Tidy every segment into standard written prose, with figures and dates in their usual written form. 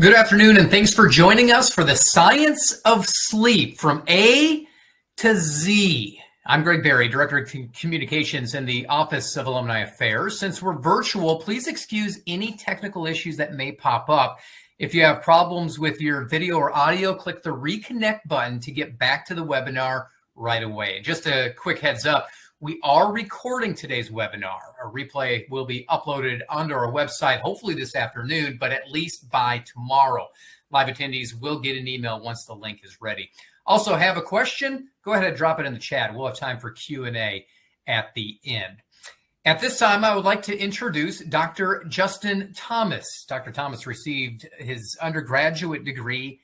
Good afternoon, and thanks for joining us for the Science of Sleep from A to Z. I'm Greg Berry, Director of Communications in the Office of Alumni Affairs. Since we're virtual, please excuse any technical issues that may pop up. If you have problems with your video or audio, click the reconnect button to get back to the webinar right away. Just a quick heads up, we are recording today's webinar. A replay will be uploaded onto our website, hopefully this afternoon, but at least by tomorrow. Live attendees will get an email once the link is ready. Also, have a question? Go ahead and drop it in the chat. We'll have time for Q&A at the end. At this time, I would like to introduce Dr. Justin Thomas. Dr. Thomas received his undergraduate degree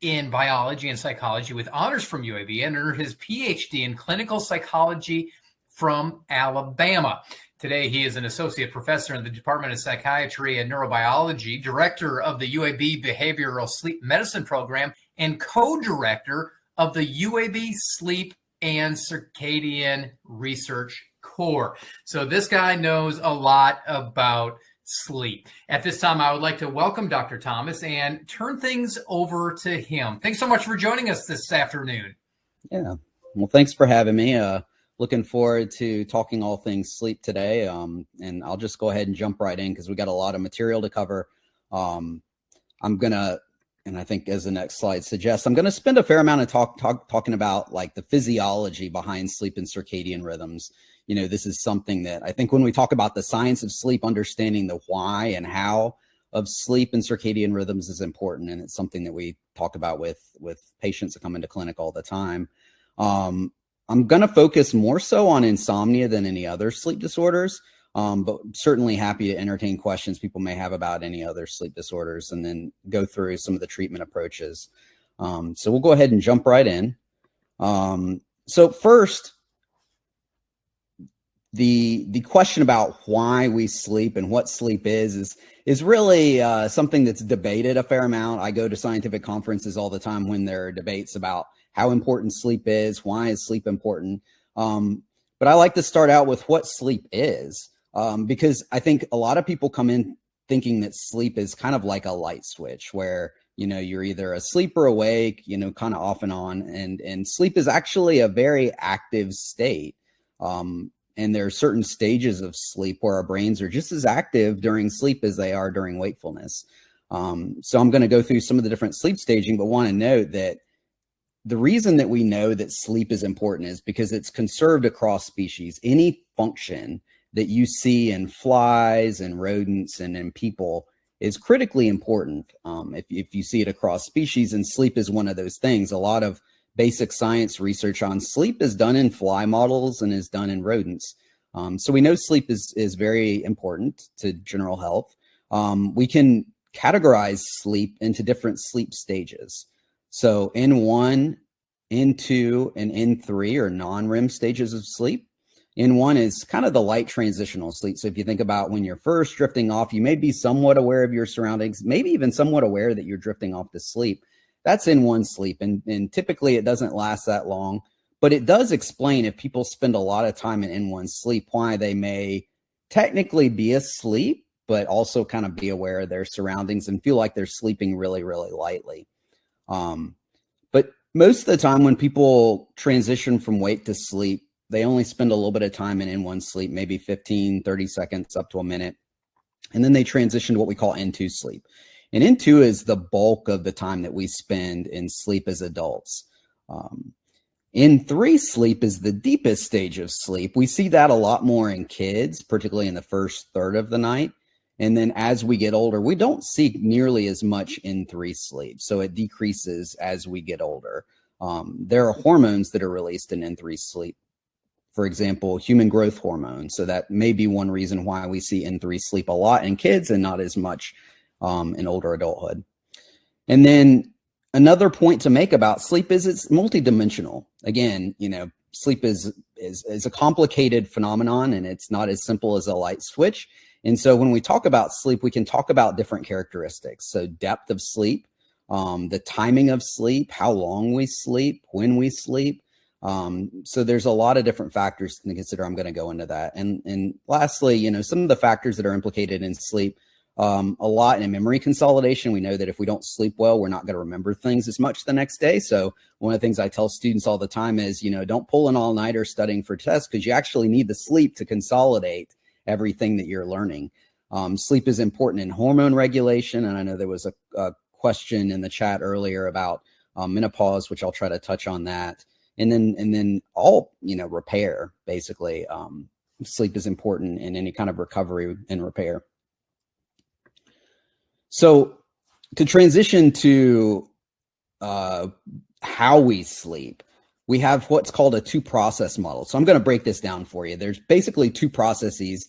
in biology and psychology with honors from UAB and earned his PhD in clinical psychology from Alabama. Today, he is an associate professor in the Department of Psychiatry and Neurobiology, director of the UAB Behavioral Sleep Medicine Program, and co-director of the UAB Sleep and Circadian Research Core. So this guy knows a lot about sleep. At this time, I would like to welcome Dr. Thomas and turn things over to him. Thanks so much for joining us this afternoon. Yeah, well, thanks for having me. Looking forward to talking all things sleep today. And I'll just go ahead and jump right in because we got a lot of material to cover. I'm gonna, and I think as the next slide suggests, I'm gonna spend a fair amount of talking about like the physiology behind sleep and circadian rhythms. You know, this is something that I think when we talk about the science of sleep, understanding the why and how of sleep and circadian rhythms is important. And it's something that we talk about with patients that come into clinic all the time. I'm going to focus more so on insomnia than any other sleep disorders, but certainly happy to entertain questions people may have about any other sleep disorders and then go through some of the treatment approaches. So we'll go ahead and jump right in. So first, the question about why we sleep and what sleep is really something that's debated a fair amount. I go to scientific conferences all the time when there are debates about how important sleep is, why is sleep important. But I like to start out with what sleep is, because I think a lot of people come in thinking that sleep is kind of like a light switch where, you know, you're either asleep or awake, you know, kind of off and on. And sleep is actually a very active state. And there are certain stages of sleep where our brains are just as active during sleep as they are during wakefulness. So I'm going to go through some of the different sleep staging, but want to note that the reason that we know that sleep is important is because it's conserved across species. Any function that you see in flies and rodents and in people is critically important if you see it across species, and sleep is one of those things. A lot of basic science research on sleep is done in fly models and is done in rodents. So we know sleep is very important to general health. We can categorize sleep into different sleep stages. So N1, N2, and N3 are non-REM stages of sleep. N1 is kind of the light transitional sleep. So if you think about when you're first drifting off, you may be somewhat aware of your surroundings, maybe even somewhat aware that you're drifting off to sleep. That's N1 sleep. And typically it doesn't last that long, but it does explain if people spend a lot of time in N1 sleep, why they may technically be asleep, but also kind of be aware of their surroundings and feel like they're sleeping really, really lightly. But most of the time when people transition from wake to sleep, they only spend a little bit of time in N1 sleep, maybe 15, 30 seconds up to a minute. And then they transition to what we call N2 sleep. And N2 is the bulk of the time that we spend in sleep as adults. N3 sleep is the deepest stage of sleep. We see that a lot more in kids, particularly in the first third of the night. And then as we get older, we don't see nearly as much N3 sleep. So it decreases as we get older. There are hormones that are released in N3 sleep. For example, human growth hormone. So that may be one reason why we see N3 sleep a lot in kids and not as much in older adulthood. And then another point to make about sleep is it's multidimensional. Again, you know, sleep is a complicated phenomenon and it's not as simple as a light switch. And so when we talk about sleep, we can talk about different characteristics. So depth of sleep, the timing of sleep, how long we sleep, when we sleep. So there's a lot of different factors to consider. I'm going to go into that. And lastly, you know, some of the factors that are implicated in sleep a lot in memory consolidation. We know that if we don't sleep well, we're not going to remember things as much the next day. So one of the things I tell students all the time is, don't pull an all-nighter studying for tests, because you actually need the sleep to consolidate everything that you're learning. Sleep is important in hormone regulation. And I know there was a question in the chat earlier about menopause, which I'll try to touch on that. And then all, repair, basically. Sleep is important in any kind of recovery and repair. So to transition to how we sleep, we have what's called a two-process model. So I'm going to break this down for you. There's basically two processes: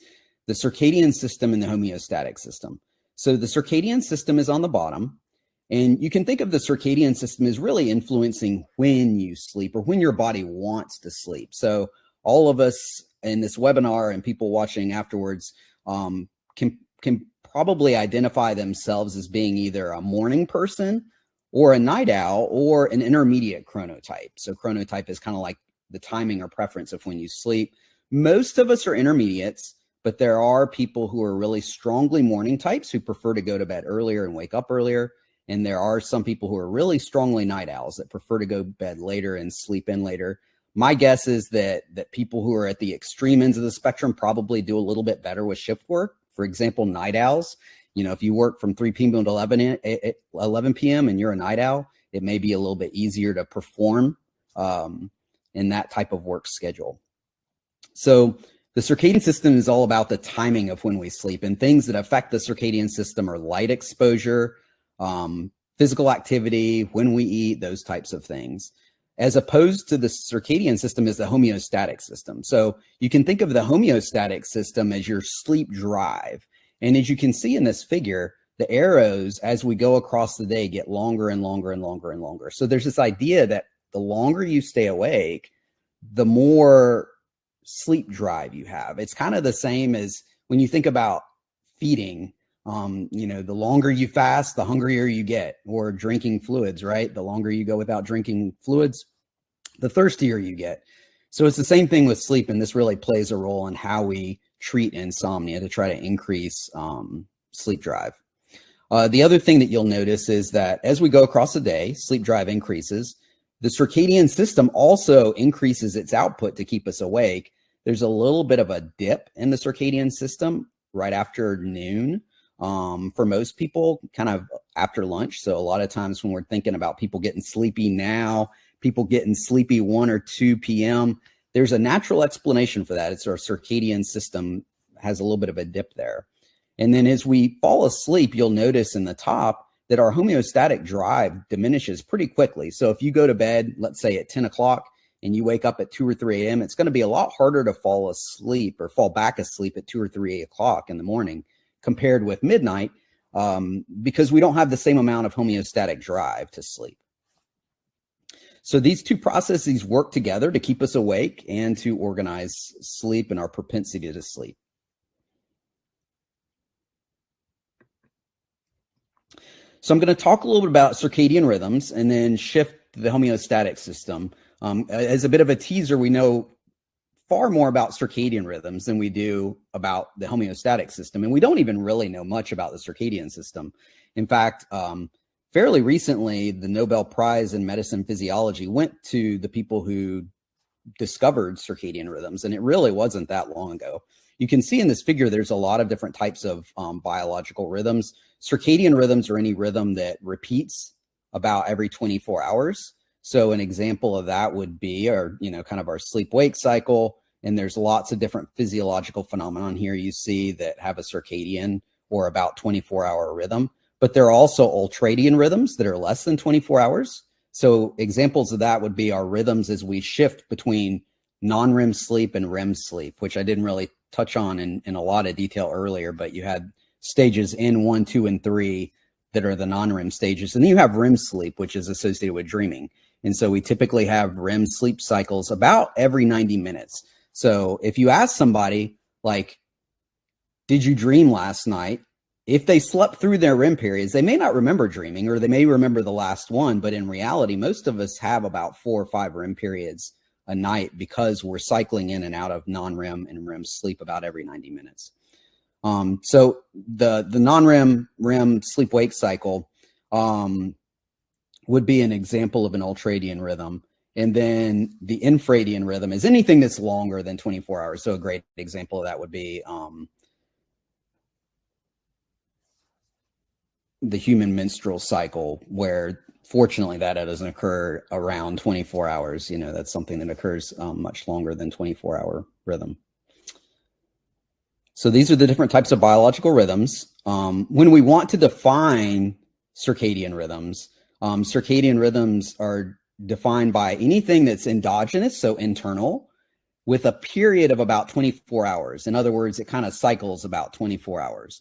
the circadian system and the homeostatic system. So the circadian system is on the bottom, and you can think of the circadian system as really influencing when you sleep or when your body wants to sleep. So all of us in this webinar and people watching afterwards can probably identify themselves as being either a morning person or a night owl or an intermediate chronotype. So chronotype is kind of like the timing or preference of when you sleep. Most of us are intermediates, but there are people who are really strongly morning types who prefer to go to bed earlier and wake up earlier. And there are some people who are really strongly night owls that prefer to go to bed later and sleep in later. My guess is that people who are at the extreme ends of the spectrum probably do a little bit better with shift work. For example, night owls, if you work from 3 p.m. to 11 p.m. and you're a night owl, it may be a little bit easier to perform in that type of work schedule. So the circadian system is all about the timing of when we sleep, and things that affect the circadian system are light exposure, physical activity, when we eat, those types of things, as opposed to the circadian system is the homeostatic system. So you can think of the homeostatic system as your sleep drive. And as you can see in this figure, the arrows as we go across the day get longer and longer and longer and longer. So there's this idea that the longer you stay awake, the more sleep drive you have. It's kind of the same as when you think about feeding. The longer you fast, the hungrier you get, or drinking fluids, right? The longer you go without drinking fluids, the thirstier you get. So it's the same thing with sleep, and this really plays a role in how we treat insomnia to try to increase sleep drive. The other thing that you'll notice is that as we go across the day, sleep drive increases. The circadian system also increases its output to keep us awake. There's a little bit of a dip in the circadian system right after noon. For most people, kind of after lunch. So a lot of times when we're thinking about people getting sleepy now, people getting sleepy 1 or 2 p.m., there's a natural explanation for that. It's our circadian system has a little bit of a dip there. And then as we fall asleep, you'll notice in the top that our homeostatic drive diminishes pretty quickly. So if you go to bed, let's say at 10 o'clock, and you wake up at 2 or 3 a.m., it's going to be a lot harder to fall asleep or fall back asleep at 2 or 3 o'clock in the morning compared with midnight, because we don't have the same amount of homeostatic drive to sleep. So these two processes work together to keep us awake and to organize sleep and our propensity to sleep. So I'm going to talk a little bit about circadian rhythms and then shift to the homeostatic system. As a bit of a teaser, we know far more about circadian rhythms than we do about the homeostatic system. And we don't even really know much about the circadian system. In fact, fairly recently, the Nobel Prize in Medicine Physiology went to the people who discovered circadian rhythms, and it really wasn't that long ago. You can see in this figure, there's a lot of different types of biological rhythms. Circadian rhythms are any rhythm that repeats about every 24 hours. So an example of that would be our, kind of our sleep-wake cycle. And there's lots of different physiological phenomenon here you see that have a circadian or about 24-hour rhythm. But there are also ultradian rhythms that are less than 24 hours. So examples of that would be our rhythms as we shift between non-REM sleep and REM sleep, which I didn't really touch on in a lot of detail earlier, but you had stages N1, 2, and 3 that are the non-REM stages. And then you have REM sleep, which is associated with dreaming. And so we typically have REM sleep cycles about every 90 minutes. So if you ask somebody, like, did you dream last night? If they slept through their REM periods, they may not remember dreaming, or they may remember the last one. But in reality, most of us have about 4 or 5 REM periods a night because we're cycling in and out of non-REM and REM sleep about every 90 minutes. So the non-REM REM sleep-wake cycle would be an example of an ultradian rhythm. And then the infradian rhythm is anything that's longer than 24 hours. So a great example of that would be the human menstrual cycle, where fortunately that doesn't occur around 24 hours. You know, that's something that occurs much longer than 24-hour rhythm. So these are the different types of biological rhythms. When we want to define circadian rhythms are defined by anything that's endogenous, so internal, with a period of about 24 hours. In other words, it kind of cycles about 24 hours.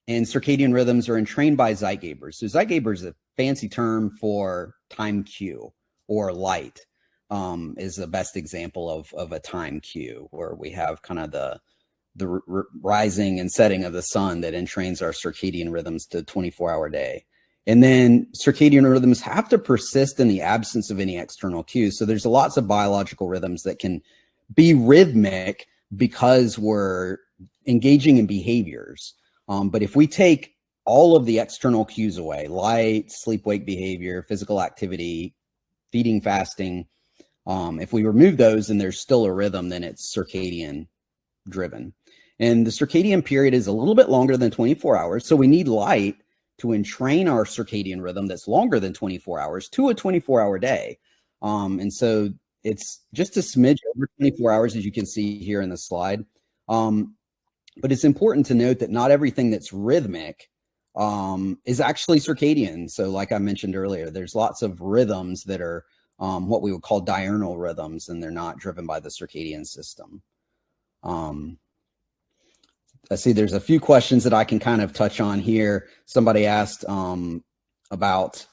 And circadian rhythms are entrained by Zeitgebers. So Zeitgeber is a fancy term for time cue, or light is the best example of a time cue, where we have kind of the rising and setting of the sun that entrains our circadian rhythms to 24-hour day. And then circadian rhythms have to persist in the absence of any external cues. So there's lots of biological rhythms that can be rhythmic because we're engaging in behaviors. But if we take all of the external cues away, light, sleep-wake behavior, physical activity, feeding, fasting, if we remove those and there's still a rhythm, then it's circadian driven. And the circadian period is a little bit longer than 24 hours. So we need light to entrain our circadian rhythm that's longer than 24 hours to a 24-hour day. And so it's just a smidge over 24 hours, as you can see here in the slide. But it's important to note that not everything that's rhythmic is actually circadian. So like I mentioned earlier, there's lots of rhythms that are what we would call diurnal rhythms, and they're not driven by the circadian system. I see there's a few questions that I can kind of touch on here. Somebody asked about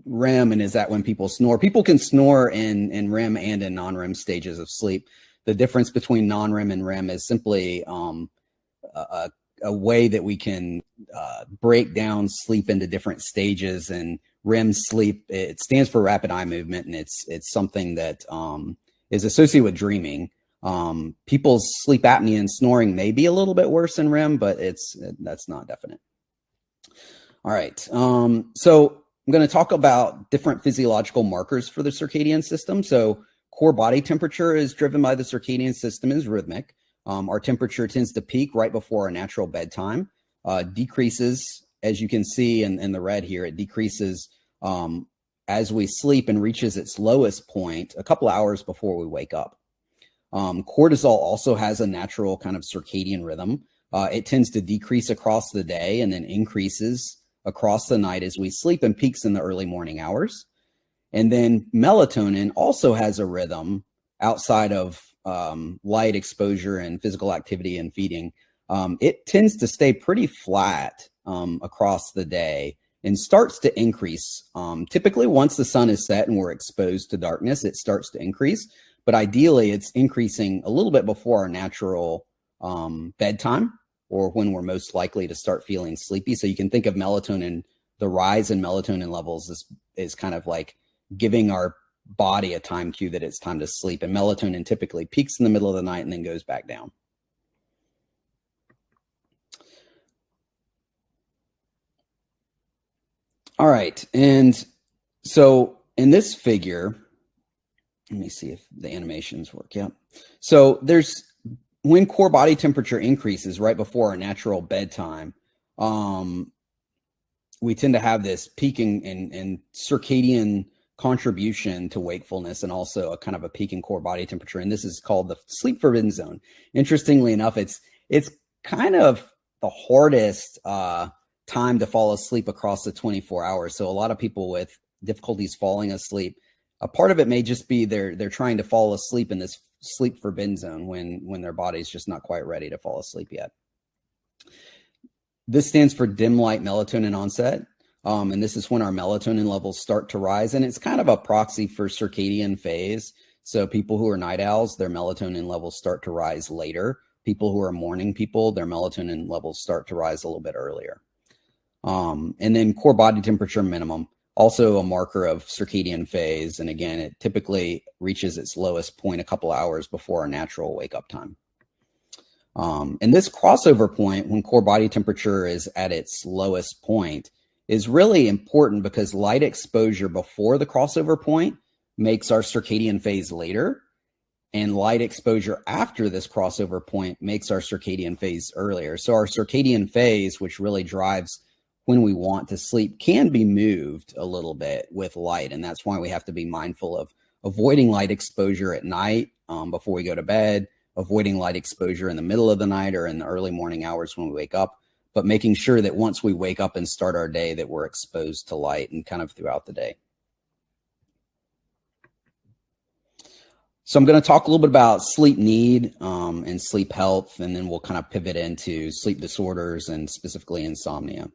REM, and is that when people snore? People can snore in REM and in non-REM stages of sleep. The difference between non-REM and REM is simply a way that we can break down sleep into different stages. And REM sleep, it stands for rapid eye movement, and it's something that is associated with dreaming. People's sleep apnea and snoring may be a little bit worse in REM, but that's not definite. All right. So I'm going to talk about different physiological markers for the circadian system. So core body temperature is driven by the circadian system, is rhythmic. Our temperature tends to peak right before our natural bedtime, decreases, as you can see in the red here, it decreases as we sleep and reaches its lowest point a couple hours before we wake up. Cortisol also has a natural kind of circadian rhythm. It tends to decrease across the day and then increases across the night as we sleep and peaks in the early morning hours. And then melatonin also has a rhythm outside of light exposure and physical activity and feeding. It tends to stay pretty flat across the day and starts to increase. Typically, once the sun is set and we're exposed to darkness, it starts to increase. But ideally, it's increasing a little bit before our natural bedtime, or when we're most likely to start feeling sleepy. So you can think of melatonin, the rise in melatonin levels is kind of like giving our body a time cue that it's time to sleep. And melatonin typically peaks in the middle of the night and then goes back down. All right. And so in this figure, let me see if the animations work. Yeah. So when core body temperature increases right before our natural bedtime, we tend to have this peaking in circadian contribution to wakefulness, and also a kind of a peak in core body temperature. And this is called the sleep forbidden zone. Interestingly enough, it's kind of the hardest time to fall asleep across the 24 hours. So a lot of people with difficulties falling asleep, a part of it may just be they're trying to fall asleep in this sleep forbidden zone when their body's just not quite ready to fall asleep yet. This stands for dim light melatonin onset. And this is when our melatonin levels start to rise. And it's kind of a proxy for circadian phase. So people who are night owls, their melatonin levels start to rise later. People who are morning people, their melatonin levels start to rise a little bit earlier. And then core body temperature minimum, also a marker of circadian phase. And again, it typically reaches its lowest point a couple hours before our natural wake up time. And this crossover point, when core body temperature is at its lowest point, is really important because light exposure before the crossover point makes our circadian phase later, and light exposure after this crossover point makes our circadian phase earlier. So our circadian phase, which really drives when we want to sleep, can be moved a little bit with light. And that's why we have to be mindful of avoiding light exposure at night before we go to bed, avoiding light exposure in the middle of the night or in the early morning hours when we wake up, but making sure that once we wake up and start our day that we're exposed to light and kind of throughout the day. So I'm going to talk a little bit about sleep need and sleep health, and then we'll kind of pivot into sleep disorders and specifically insomnia.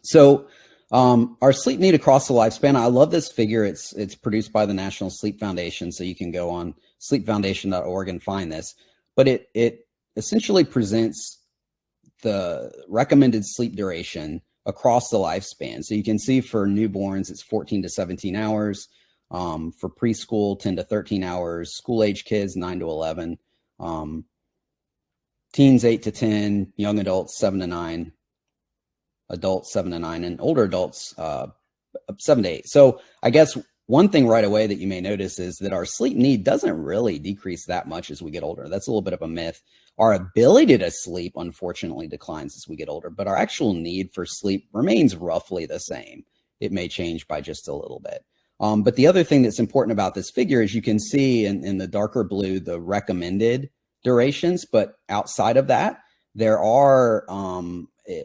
So our sleep need across the lifespan, I love this figure. It's produced by the National Sleep Foundation, so you can go on sleepfoundation.org and find this. But it essentially presents the recommended sleep duration across the lifespan. So you can see for newborns, it's 14 to 17 hours. For preschool, 10 to 13 hours, school-age kids, 9 to 11, teens, 8 to 10, young adults, 7 to 9, adults, 7 to 9, and older adults, 7 to 8. So I guess one thing right away that you may notice is that our sleep need doesn't really decrease that much as we get older. That's a little bit of a myth. Our ability to sleep, unfortunately, declines as we get older, but our actual need for sleep remains roughly the same. It may change by just a little bit. But the other thing that's important about this figure is you can see in the darker blue the recommended durations, but outside of that, there are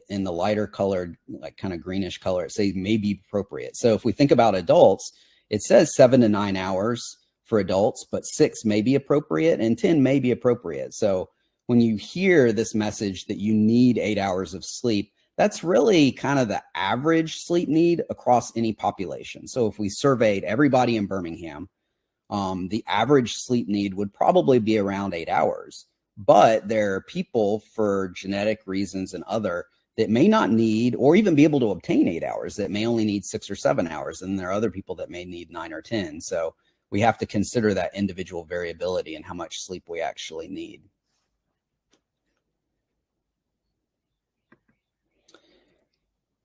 in the lighter colored, like kind of greenish color, it says may be appropriate. So if we think about adults, it says 7 to 9 hours for adults, but 6 may be appropriate and 10 may be appropriate. So when you hear this message that you need 8 hours of sleep, that's really kind of the average sleep need across any population. So if we surveyed everybody in Birmingham, the average sleep need would probably be around 8 hours. But there are people for genetic reasons and other that may not need or even be able to obtain 8 hours, that may only need 6 or 7 hours. And there are other people that may need 9 or 10. So we have to consider that individual variability and how much sleep we actually need.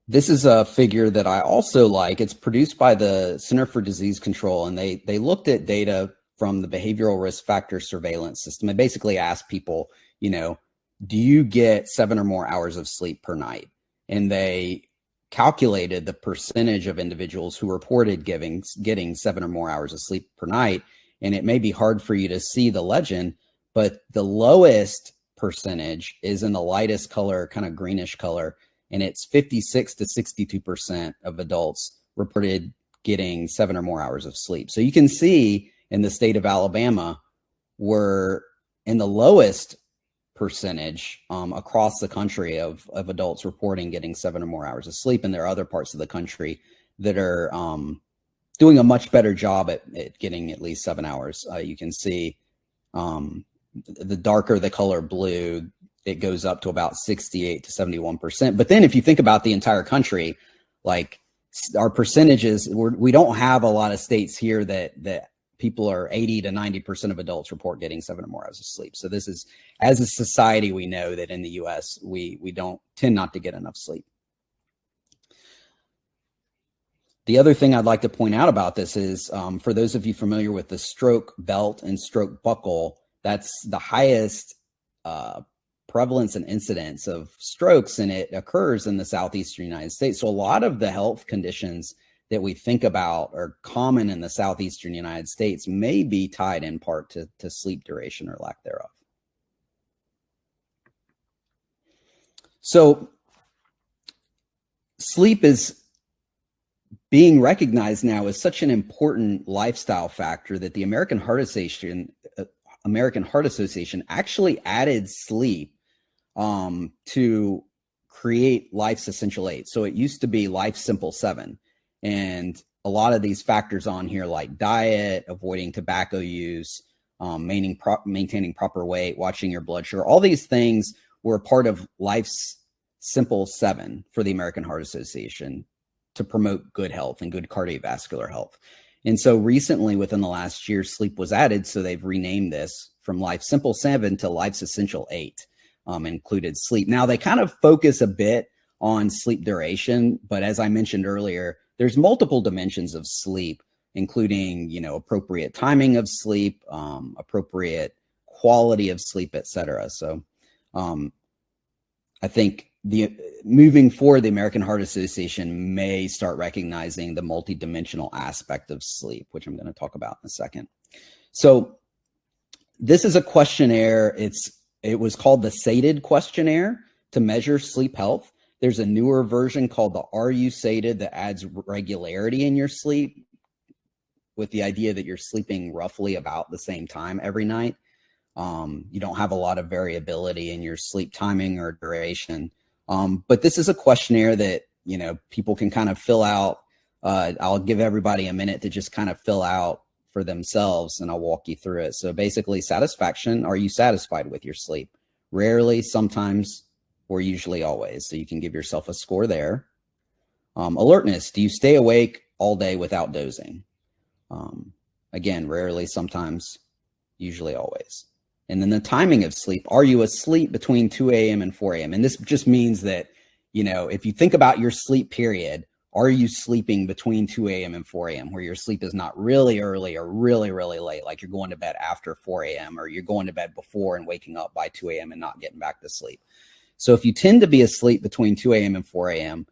This is a figure that I also like. It's produced by the Center for Disease Control, and they looked at data from the behavioral risk factor surveillance system and basically asked people, you know, do you get 7 or more hours of sleep per night? And they calculated the percentage of individuals who reported getting 7 or more hours of sleep per night. And it may be hard for you to see the legend, but the lowest percentage is in the lightest color, kind of greenish color. And it's 56 to 62% of adults reported getting 7 or more hours of sleep. So you can see in the state of Alabama, we're in the lowest percentage across the country of adults reporting getting 7 or more hours of sleep. And there are other parts of the country that are doing a much better job at getting at least 7 hours. You can see the darker the color blue, it goes up to about 68 to 71%. But then if you think about the entire country, like our percentages, we don't have a lot of states here that people are 80 to 90% of adults report getting 7 or more hours of sleep. So this is, as a society, we know that in the US, we don't tend not to get enough sleep. The other thing I'd like to point out about this is for those of you familiar with the stroke belt and stroke buckle, that's the highest prevalence and incidence of strokes, and it occurs in the southeastern United States. So a lot of the health conditions that we think about are common in the southeastern United States may be tied in part to sleep duration or lack thereof. So sleep is being recognized now as such an important lifestyle factor that the American Heart Association actually added sleep to create Life's Essential 8. So it used to be Life's Simple 7. And a lot of these factors on here, like diet, avoiding tobacco use, maintaining proper weight, watching your blood sugar, all these things were part of Life's Simple 7 for the American Heart Association to promote good health and good cardiovascular health. And so recently, within the last year, sleep was added. So they've renamed this from Life's Simple 7 to Life's Essential 8 included sleep. Now, they kind of focus a bit on sleep duration, but as I mentioned earlier, there's multiple dimensions of sleep, including, appropriate timing of sleep, appropriate quality of sleep, etc. So I think moving forward, the American Heart Association may start recognizing the multidimensional aspect of sleep, which I'm going to talk about in a second. So this is a questionnaire. It was called the SATED questionnaire to measure sleep health. There's a newer version called the Are You Sated that adds regularity in your sleep, with the idea that you're sleeping roughly about the same time every night. You don't have a lot of variability in your sleep timing or duration. But this is a questionnaire that, people can kind of fill out. I'll give everybody a minute to just kind of fill out for themselves, and I'll walk you through it. So basically, satisfaction: are you satisfied with your sleep? Rarely, sometimes, or usually always. So you can give yourself a score there. Alertness: do you stay awake all day without dozing? Again, rarely, sometimes, usually always. And then the timing of sleep: are you asleep between 2 a.m. and 4 a.m.? And this just means that, if you think about your sleep period, are you sleeping between 2 a.m. and 4 a.m., where your sleep is not really early or really, really late, like you're going to bed after 4 a.m. or you're going to bed before and waking up by 2 a.m. and not getting back to sleep. So if you tend to be asleep between 2 a.m. and 4 a.m.,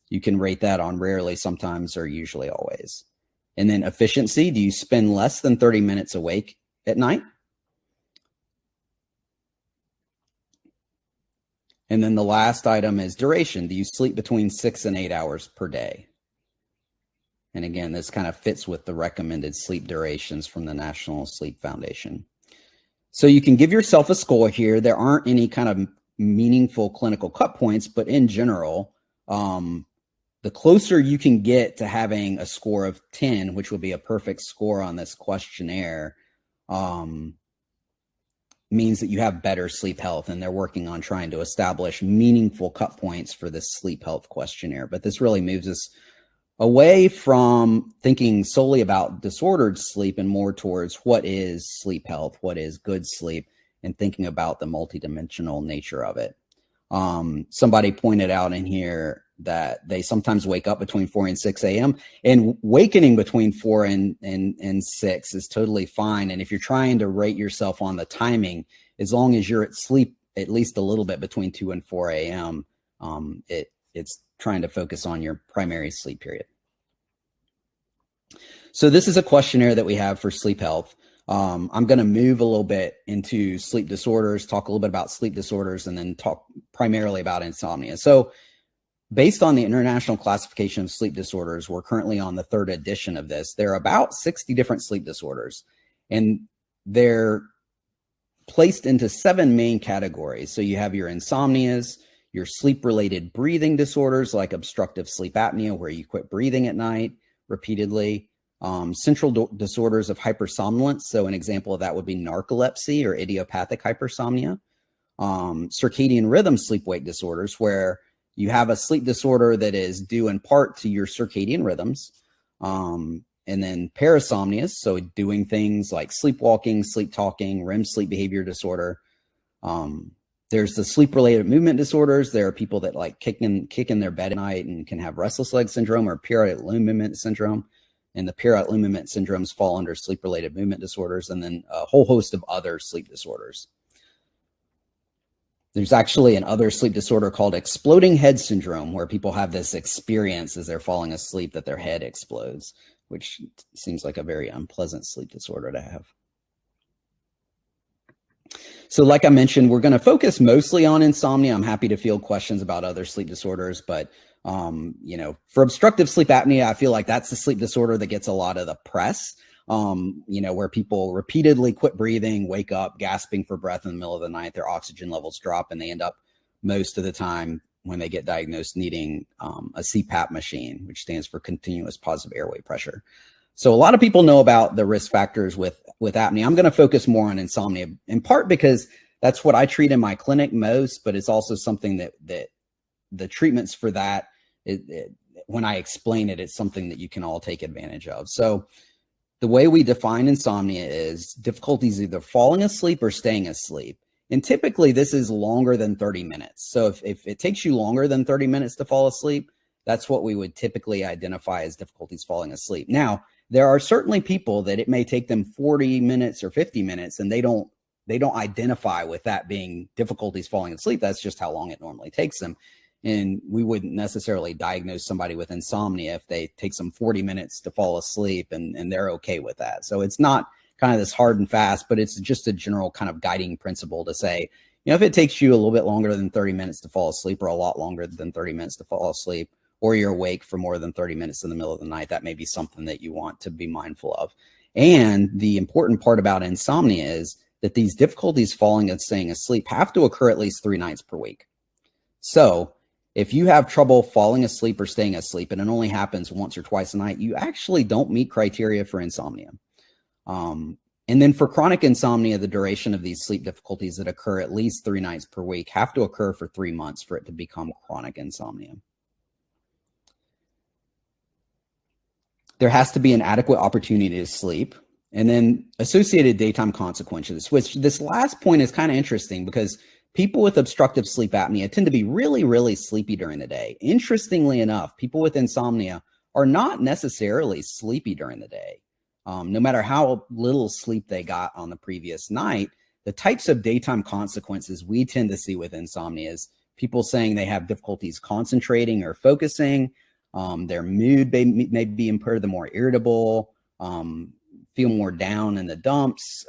you can rate that on rarely, sometimes, or usually always. And then efficiency: do you spend less than 30 minutes awake at night? And then the last item is duration: do you sleep between 6 and 8 hours per day? And again, this kind of fits with the recommended sleep durations from the National Sleep Foundation. So you can give yourself a score here. There aren't any kind of meaningful clinical cut points, but in general, the closer you can get to having a score of 10, which would be a perfect score on this questionnaire, means that you have better sleep health, and they're working on trying to establish meaningful cut points for this sleep health questionnaire. But this really moves us away from thinking solely about disordered sleep and more towards what is sleep health, what is good sleep, and thinking about the multidimensional nature of it. Somebody pointed out in here that they sometimes wake up between 4 and 6 a.m. and wakening between 4 and 6 is totally fine. And if you're trying to rate yourself on the timing, as long as you're at sleep at least a little bit between 2 and 4 a.m., it's trying to focus on your primary sleep period. So this is a questionnaire that we have for sleep health. I'm going to move a little bit into sleep disorders, talk a little bit about sleep disorders, and then talk primarily about insomnia. So based on the International Classification of Sleep Disorders, we're currently on the 3rd edition of this. There are about 60 different sleep disorders, and they're placed into 7 main categories. So you have your insomnias, your sleep-related breathing disorders like obstructive sleep apnea, where you quit breathing at night repeatedly, central disorders of hypersomnolence. So an example of that would be narcolepsy or idiopathic hypersomnia, circadian rhythm sleep-wake disorders, where you have a sleep disorder that is due in part to your circadian rhythms. And then parasomnias, so doing things like sleepwalking, sleep talking, REM sleep behavior disorder. There's the sleep-related movement disorders. There are people that like kick in their bed at night and can have restless leg syndrome or periodic limb movement syndrome. And the periodic limb movement syndromes fall under sleep-related movement disorders, and then a whole host of other sleep disorders. There's actually another sleep disorder called exploding head syndrome, where people have this experience as they're falling asleep that their head explodes, which seems like a very unpleasant sleep disorder to have. So like I mentioned, we're going to focus mostly on insomnia. I'm happy to field questions about other sleep disorders, but for obstructive sleep apnea, I feel like that's the sleep disorder that gets a lot of the press. Where people repeatedly quit breathing, wake up gasping for breath in the middle of the night, their oxygen levels drop, and they end up most of the time when they get diagnosed needing a CPAP machine, which stands for continuous positive airway pressure. So a lot of people know about the risk factors with apnea. I'm going to focus more on insomnia, in part because that's what I treat in my clinic most, but it's also something that the treatments for that, when I explain it, it's something that you can all take advantage of. So the way we define insomnia is difficulties either falling asleep or staying asleep. And typically this is longer than 30 minutes. So if it takes you longer than 30 minutes to fall asleep, that's what we would typically identify as difficulties falling asleep. Now, there are certainly people that it may take them 40 minutes or 50 minutes and they don't identify with that being difficulties falling asleep. That's just how long it normally takes them. And we wouldn't necessarily diagnose somebody with insomnia if they take some 40 minutes to fall asleep and they're okay with that. So it's not kind of this hard and fast, but it's just a general kind of guiding principle to say, if it takes you a little bit longer than 30 minutes to fall asleep or a lot longer than 30 minutes to fall asleep, or you're awake for more than 30 minutes in the middle of the night, that may be something that you want to be mindful of. And the important part about insomnia is that these difficulties falling and staying asleep have to occur at least 3 nights per week. So if you have trouble falling asleep or staying asleep and it only happens once or twice a night, you actually don't meet criteria for insomnia. And then for chronic insomnia, the duration of these sleep difficulties that occur at least 3 nights per week have to occur for 3 months for it to become chronic insomnia. There has to be an adequate opportunity to sleep, and then associated daytime consequences, which this last point is kind of interesting because people with obstructive sleep apnea tend to be really, really sleepy during the day. Interestingly enough, people with insomnia are not necessarily sleepy during the day. No matter how little sleep they got on the previous night, the types of daytime consequences we tend to see with insomnia is people saying they have difficulties concentrating or focusing. Their mood may be impaired, they're more irritable, feel more down in the dumps.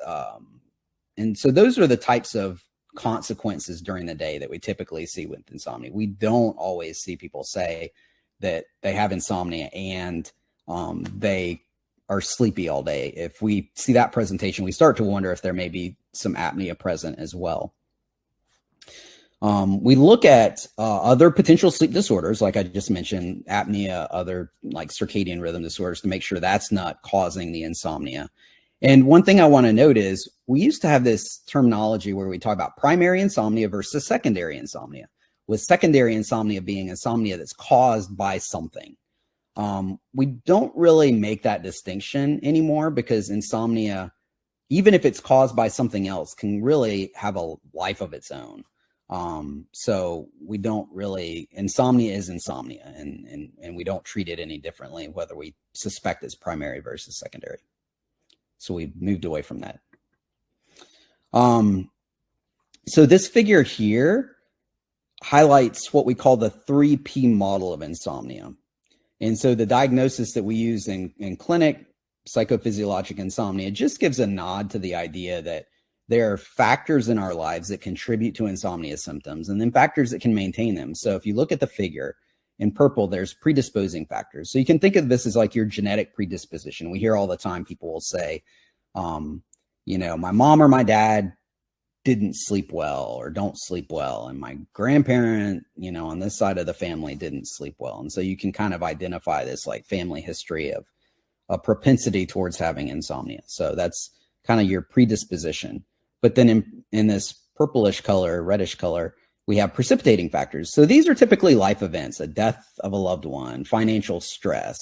And so those are the types of consequences during the day that we typically see with insomnia. We don't always see people say that they have insomnia and they are sleepy all day. If we see that presentation, we start to wonder if there may be some apnea present as well. We look at other potential sleep disorders, like I just mentioned, apnea, other like circadian rhythm disorders, to make sure that's not causing the insomnia. And one thing I want to note is we used to have this terminology where we talk about primary insomnia versus secondary insomnia, with secondary insomnia being insomnia that's caused by something. We don't really make that distinction anymore because insomnia, even if it's caused by something else, can really have a life of its own. So we don't really, insomnia is insomnia, and we don't treat it any differently, whether we suspect it's primary versus secondary. So we moved away from that. So this figure here highlights what we call the 3P model of insomnia. And so the diagnosis that we use in clinic, psychophysiologic insomnia, just gives a nod to the idea that there are factors in our lives that contribute to insomnia symptoms and then factors that can maintain them. So if you look at the figure in purple, there's predisposing factors. So you can think of this as like your genetic predisposition. We hear all the time people will say, my mom or my dad didn't sleep well or don't sleep well. And my grandparent, on this side of the family didn't sleep well. And so you can kind of identify this like family history of a propensity towards having insomnia. So that's kind of your predisposition. But then in this purplish color, reddish color, we have precipitating factors. So these are typically life events, a death of a loved one, financial stress,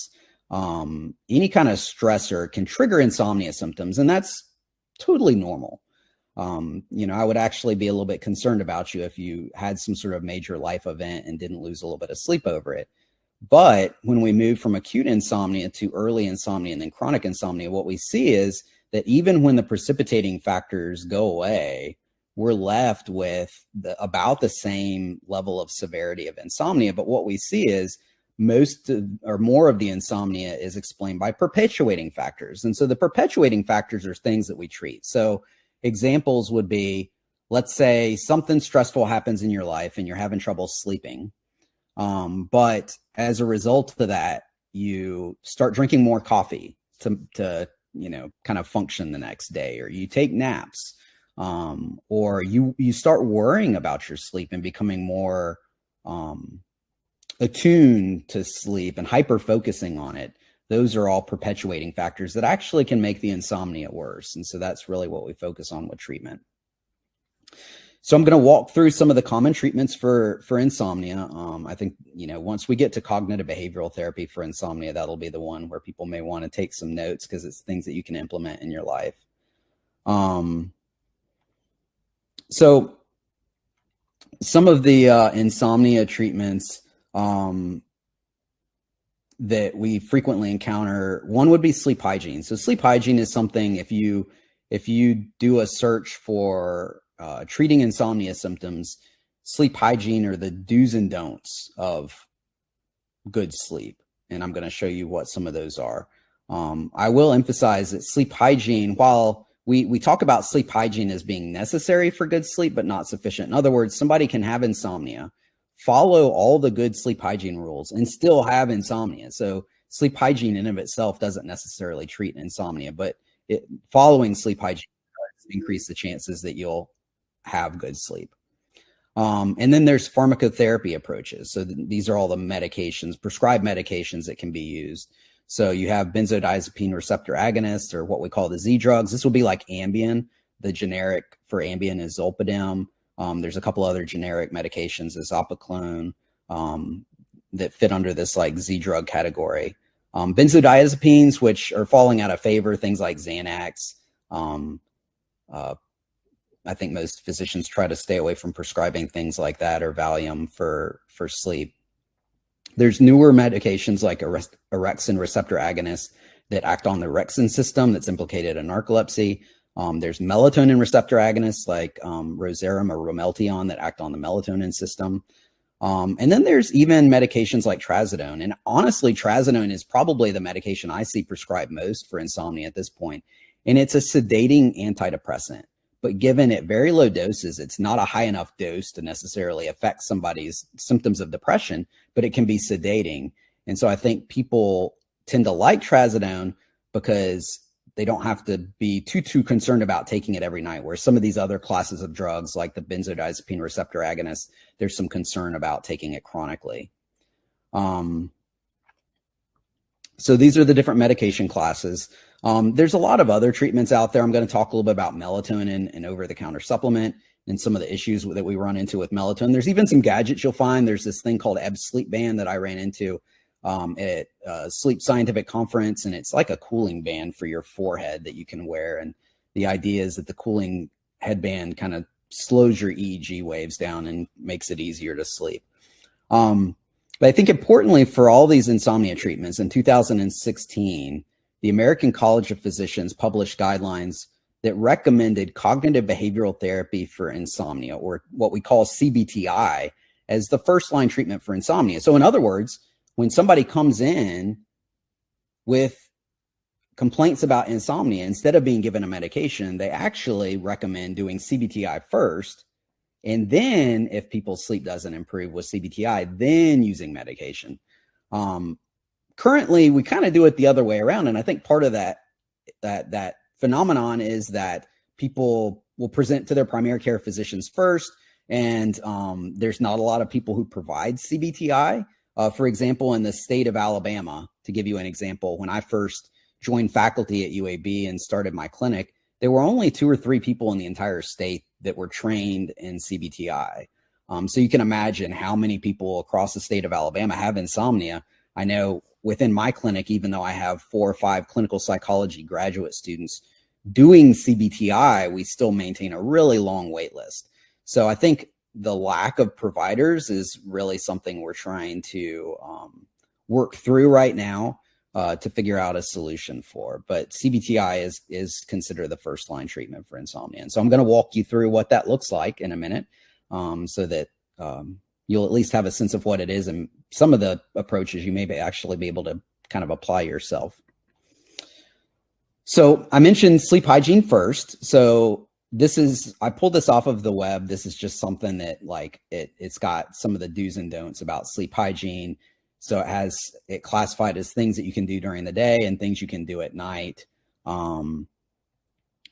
any kind of stressor can trigger insomnia symptoms. And that's totally normal. I would actually be a little bit concerned about you if you had some sort of major life event and didn't lose a little bit of sleep over it. But when we move from acute insomnia to early insomnia and then chronic insomnia, what we see is that even when the precipitating factors go away, we're left with about the same level of severity of insomnia. But what we see is most or more of the insomnia is explained by perpetuating factors. And so the perpetuating factors are things that we treat. So examples would be, let's say something stressful happens in your life and you're having trouble sleeping. But as a result of that, you start drinking more coffee to kind of function the next day, or you take naps, or you start worrying about your sleep and becoming more attuned to sleep and hyper focusing on it. Those are all perpetuating factors that actually can make the insomnia worse. And so that's really what we focus on with treatment. So I'm going to walk through some of the common treatments for insomnia. I think, once we get to cognitive behavioral therapy for insomnia, that'll be the one where people may want to take some notes because it's things that you can implement in your life. So some of the insomnia treatments that we frequently encounter, one would be sleep hygiene. So sleep hygiene is something, if you do a search for treating insomnia symptoms, sleep hygiene are the do's and don'ts of good sleep. And I'm going to show you what some of those are. I will emphasize that sleep hygiene, while we talk about sleep hygiene as being necessary for good sleep, but not sufficient. In other words, somebody can have insomnia, follow all the good sleep hygiene rules, and still have insomnia. So sleep hygiene in of itself doesn't necessarily treat insomnia, but following sleep hygiene does increase the chances that you'll have good sleep. And then there's pharmacotherapy approaches. So these are all the medications, prescribed medications that can be used. So you have benzodiazepine receptor agonists, or what we call the Z drugs. This will be like Ambien. The generic for Ambien is Zolpidem. There's a couple other generic medications, Zopiclone, that fit under this like Z drug category. Benzodiazepines, which are falling out of favor, things like Xanax. I think most physicians try to stay away from prescribing things like that, or Valium for sleep. There's newer medications like orexin receptor agonists that act on the orexin system that's implicated in narcolepsy. There's melatonin receptor agonists like Rosarum or Romeltion that act on the melatonin system. And then there's even medications like trazodone. And honestly, trazodone is probably the medication I see prescribed most for insomnia at this point. And it's a sedating antidepressant. But given at very low doses, it's not a high enough dose to necessarily affect somebody's symptoms of depression, but it can be sedating. And so I think people tend to like trazodone because they don't have to be too concerned about taking it every night, where some of these other classes of drugs, like the benzodiazepine receptor agonists, there's some concern about taking it chronically. So these are the different medication classes. There's a lot of other treatments out there. I'm going to talk a little bit about melatonin and over-the-counter supplement and some of the issues that we run into with melatonin. There's even some gadgets you'll find. There's this thing called Ebb Sleep Band that I ran into at Sleep Scientific Conference, and it's like a cooling band for your forehead that you can wear. And the idea is that the cooling headband kind of slows your EEG waves down and makes it easier to sleep. But I think importantly for all these insomnia treatments, in 2016, the American College of Physicians published guidelines that recommended cognitive behavioral therapy for insomnia, or what we call CBTI, as the first line treatment for insomnia. So in other words, when somebody comes in with complaints about insomnia, instead of being given a medication, they actually recommend doing CBTI first. And then if people's sleep doesn't improve with CBTI, then using medication. Currently, we kind of do it the other way around. And I think part of that phenomenon is that people will present to their primary care physicians first. And there's not a lot of people who provide CBTI. For example, in the state of Alabama, to give you an example, when I first joined faculty at UAB and started my clinic, there were only 2 or 3 people in the entire state that were trained in CBTI. So you can imagine how many people across the state of Alabama have insomnia. I know within my clinic, even though I have 4 or 5 clinical psychology graduate students doing CBTI, we still maintain a really long wait list. So I think the lack of providers is really something we're trying to work through right now to figure out a solution for. But CBTI is considered the first line treatment for insomnia. And so I'm going to walk you through what that looks like in a minute, so that you'll at least have a sense of what it is, and some of the approaches you may actually be able to kind of apply yourself. So I mentioned sleep hygiene first. So I pulled this off of the web. This is just something that it's got some of the do's and don'ts about sleep hygiene. So it classified as things that you can do during the day and things you can do at night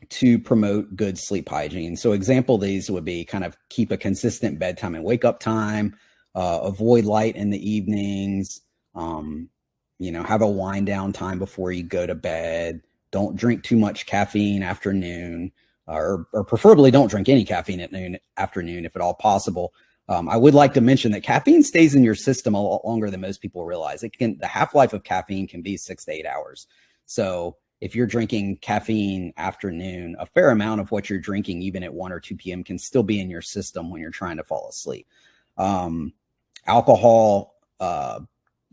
to promote good sleep hygiene. So example, these would be kind of keep a consistent bedtime and wake up time, avoid light in the evenings, have a wind down time before you go to bed. Don't drink too much caffeine after noon. or preferably don't drink any caffeine at afternoon if at all possible. I would like to mention that caffeine stays in your system a lot longer than most people realize. The half-life of caffeine can be 6 to 8 hours. So if you're drinking caffeine afternoon, a fair amount of what you're drinking, even at 1 or 2 p.m., can still be in your system when you're trying to fall asleep. Alcohol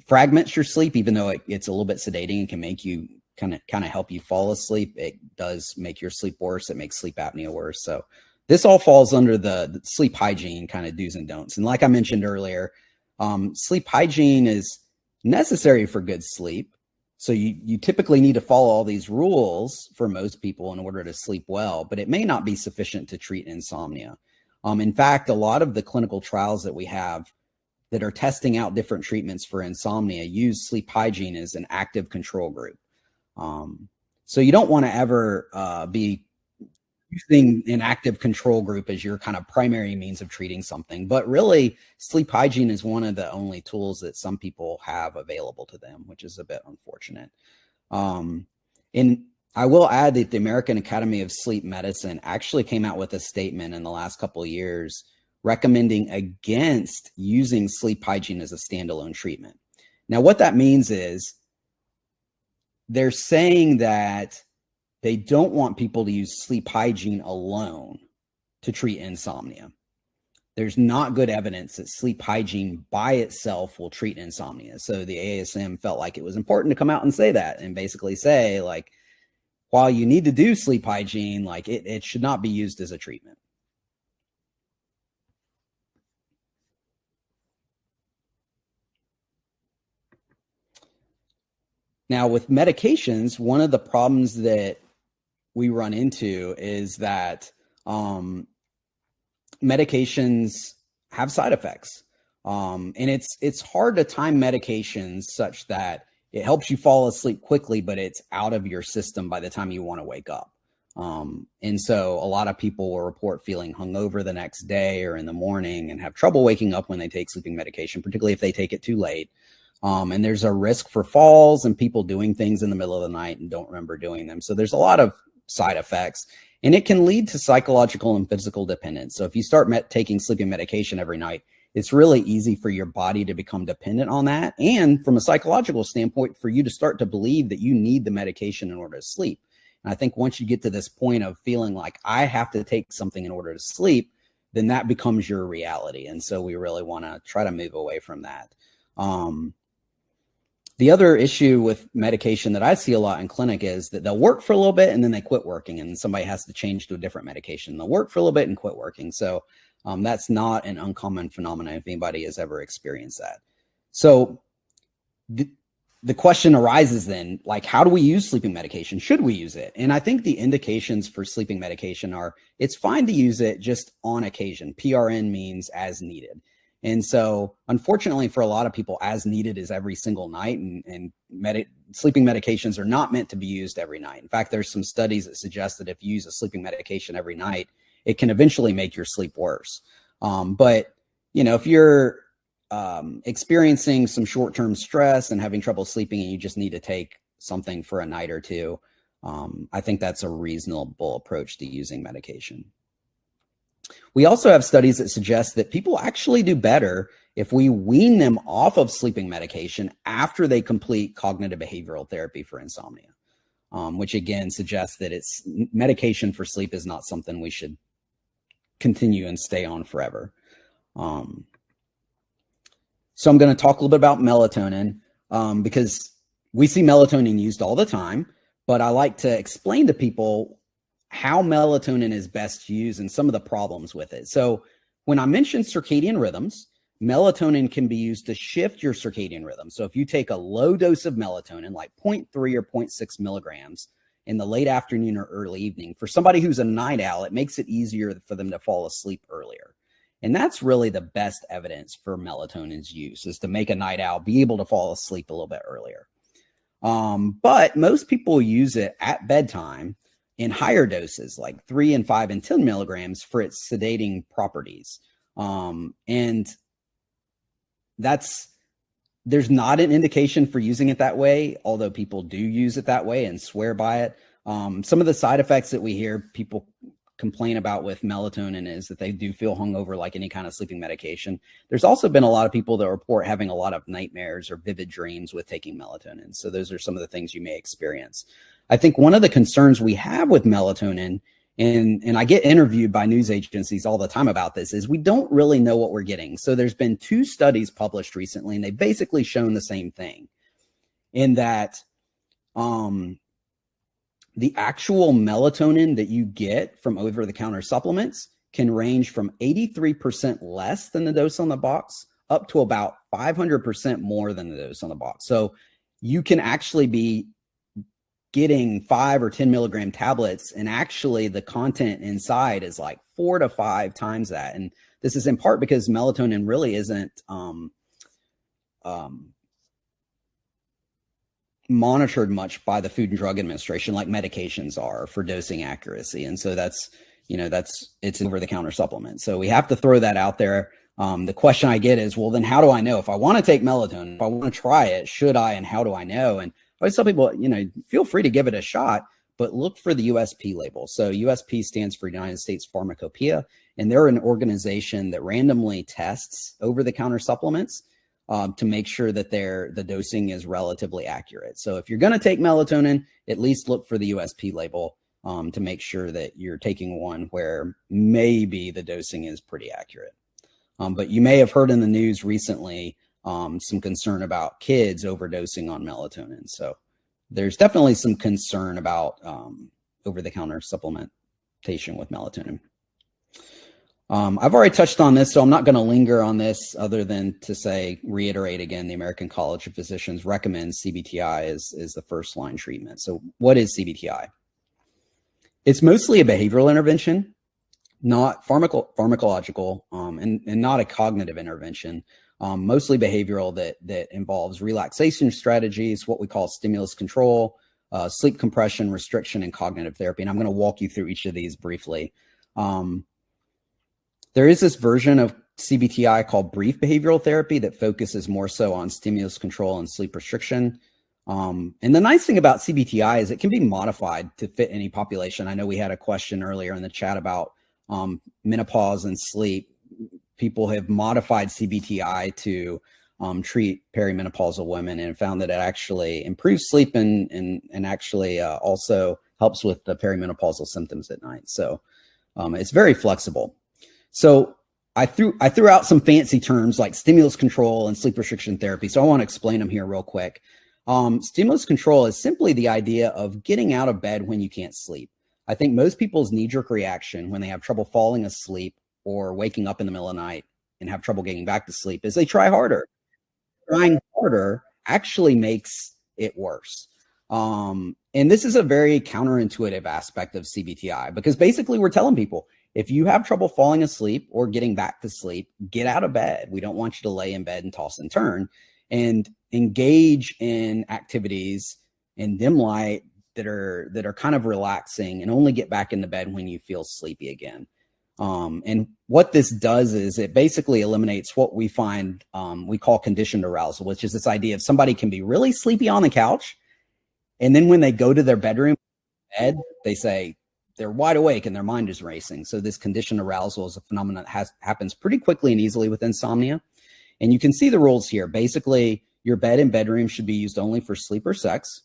fragments your sleep, even though it's a little bit sedating and can make you kind of help you fall asleep. It does make your sleep worse. It makes sleep apnea worse. So this all falls under the sleep hygiene kind of do's and don'ts. And like I mentioned earlier, sleep hygiene is necessary for good sleep. So you typically need to follow all these rules for most people in order to sleep well, but it may not be sufficient to treat insomnia. In fact, a lot of the clinical trials that we have that are testing out different treatments for insomnia use sleep hygiene as an active control group. So you don't want to ever be using an active control group as your kind of primary means of treating something, but really sleep hygiene is one of the only tools that some people have available to them, which is a bit unfortunate. And I will add that the American Academy of Sleep Medicine actually came out with a statement in the last couple of years recommending against using sleep hygiene as a standalone treatment. Now, what that means is they're saying that they don't want people to use sleep hygiene alone to treat insomnia. There's not good evidence that sleep hygiene by itself will treat insomnia. So the AASM felt like it was important to come out and say that and basically say, like, while you need to do sleep hygiene, like it should not be used as a treatment. Now, with medications, one of the problems that we run into is that medications have side effects. And it's hard to time medications such that it helps you fall asleep quickly, but it's out of your system by the time you want to wake up. And so a lot of people will report feeling hungover the next day or in the morning and have trouble waking up when they take sleeping medication, particularly if they take it too late. And there's a risk for falls and people doing things in the middle of the night and don't remember doing them. So there's a lot of side effects, and it can lead to psychological and physical dependence. So if you start taking sleeping medication every night, it's really easy for your body to become dependent on that. And from a psychological standpoint, for you to start to believe that you need the medication in order to sleep. And I think once you get to this point of feeling like I have to take something in order to sleep, then that becomes your reality. And so we really want to try to move away from that. The other issue with medication that I see a lot in clinic is that they'll work for a little bit and then they quit working and somebody has to change to a different medication. They'll work for a little bit and quit working. So that's not an uncommon phenomenon if anybody has ever experienced that. So the question arises then, like, how do we use sleeping medication? Should we use it? And I think the indications for sleeping medication are, it's fine to use it just on occasion. PRN means as needed. And so, unfortunately, for a lot of people, as needed is every single night, and sleeping medications are not meant to be used every night. In fact, there's some studies that suggest that if you use a sleeping medication every night, it can eventually make your sleep worse. But, you know, if you're experiencing some short-term stress and having trouble sleeping and you just need to take something for a night or two, I think that's a reasonable approach to using medication. We also have studies that suggest that people actually do better if we wean them off of sleeping medication after they complete cognitive behavioral therapy for insomnia, which again suggests that medication for sleep is not something we should continue and stay on forever. So I'm going to talk a little bit about melatonin because we see melatonin used all the time, but I like to explain to people how melatonin is best used and some of the problems with it. So when I mentioned circadian rhythms, melatonin can be used to shift your circadian rhythm. So if you take a low dose of melatonin, like 0.3 or 0.6 milligrams in the late afternoon or early evening, for somebody who's a night owl, it makes it easier for them to fall asleep earlier. And that's really the best evidence for melatonin's use, is to make a night owl be able to fall asleep a little bit earlier. But most people use it at bedtime in higher doses, like 3 and 5 and 10 milligrams for its sedating properties. And there's not an indication for using it that way, although people do use it that way and swear by it. Some of the side effects that we hear people complain about with melatonin is that they do feel hungover like any kind of sleeping medication. There's also been a lot of people that report having a lot of nightmares or vivid dreams with taking melatonin. So those are some of the things you may experience. I think one of the concerns we have with melatonin, and I get interviewed by news agencies all the time about this, is we don't really know what we're getting. So there's been 2 studies published recently, and they've basically shown the same thing in that the actual melatonin that you get from over-the-counter supplements can range from 83% less than the dose on the box up to about 500% more than the dose on the box. So you can actually be getting 5 or 10 milligram tablets, and actually the content inside is like 4 to 5 times that. And this is in part because melatonin really isn't monitored much by the Food and Drug Administration like medications are for dosing accuracy. And so that's it's an over-the-counter supplement. So we have to throw that out there. The question I get is, well, then how do I know if I want to take melatonin, if I want to try it, should I, and how do I know? And I always tell people, feel free to give it a shot, but look for the USP label. So USP stands for United States Pharmacopoeia, and they're an organization that randomly tests over-the-counter supplements to make sure that the dosing is relatively accurate. So if you're going to take melatonin, at least look for the USP label to make sure that you're taking one where maybe the dosing is pretty accurate. But you may have heard in the news recently some concern about kids overdosing on melatonin. So there's definitely some concern about over-the-counter supplementation with melatonin. I've already touched on this, so I'm not going to linger on this other than to reiterate again, the American College of Physicians recommends CBTI as the first line treatment. So what is CBTI? It's mostly a behavioral intervention, not pharmacological, and not a cognitive intervention, mostly behavioral that involves relaxation strategies, what we call stimulus control, sleep compression, restriction, and cognitive therapy. And I'm going to walk you through each of these briefly. There is this version of CBTI called brief behavioral therapy that focuses more so on stimulus control and sleep restriction. And the nice thing about CBTI is it can be modified to fit any population. I know we had a question earlier in the chat about menopause and sleep. People have modified CBTI to treat perimenopausal women and found that it actually improves sleep and actually also helps with the perimenopausal symptoms at night. So it's very flexible. So I threw out some fancy terms like stimulus control and sleep restriction therapy. So I want to explain them here real quick. Stimulus control is simply the idea of getting out of bed when you can't sleep. I think most people's knee-jerk reaction when they have trouble falling asleep or waking up in the middle of the night and have trouble getting back to sleep is they try harder. Trying harder actually makes it worse. And this is a very counterintuitive aspect of CBTI because basically we're telling people, if you have trouble falling asleep or getting back to sleep, get out of bed. We don't want you to lay in bed and toss and turn, and engage in activities in dim light that are kind of relaxing, and only get back into bed when you feel sleepy again. And what this does is it basically eliminates what we find we call conditioned arousal, which is this idea of somebody can be really sleepy on the couch, and then when they go to their bedroom bed, they say they're wide awake and their mind is racing. So this conditioned arousal is a phenomenon that happens pretty quickly and easily with insomnia. And you can see the rules here. Basically, your bed and bedroom should be used only for sleep or sex.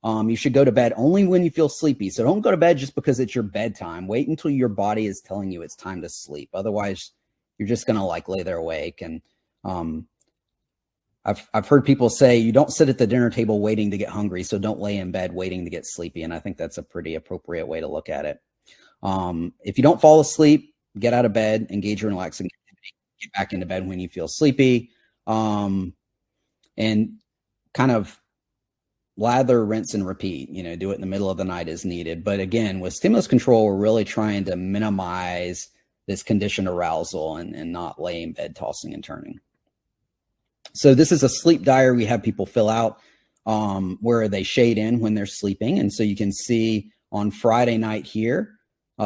You should go to bed only when you feel sleepy. So don't go to bed just because it's your bedtime. Wait until your body is telling you it's time to sleep. Otherwise, you're just going to lay there awake. And I've heard people say you don't sit at the dinner table waiting to get hungry. So don't lay in bed waiting to get sleepy. And I think that's a pretty appropriate way to look at it. If you don't fall asleep, get out of bed, engage in relaxing activity, get back into bed when you feel sleepy, and kind of lather, rinse, and repeat, do it in the middle of the night as needed. But again, with stimulus control, we're really trying to minimize this conditioned arousal and not lay in bed tossing and turning. So this is a sleep diary we have people fill out where they shade in when they're sleeping. And so you can see on Friday night here,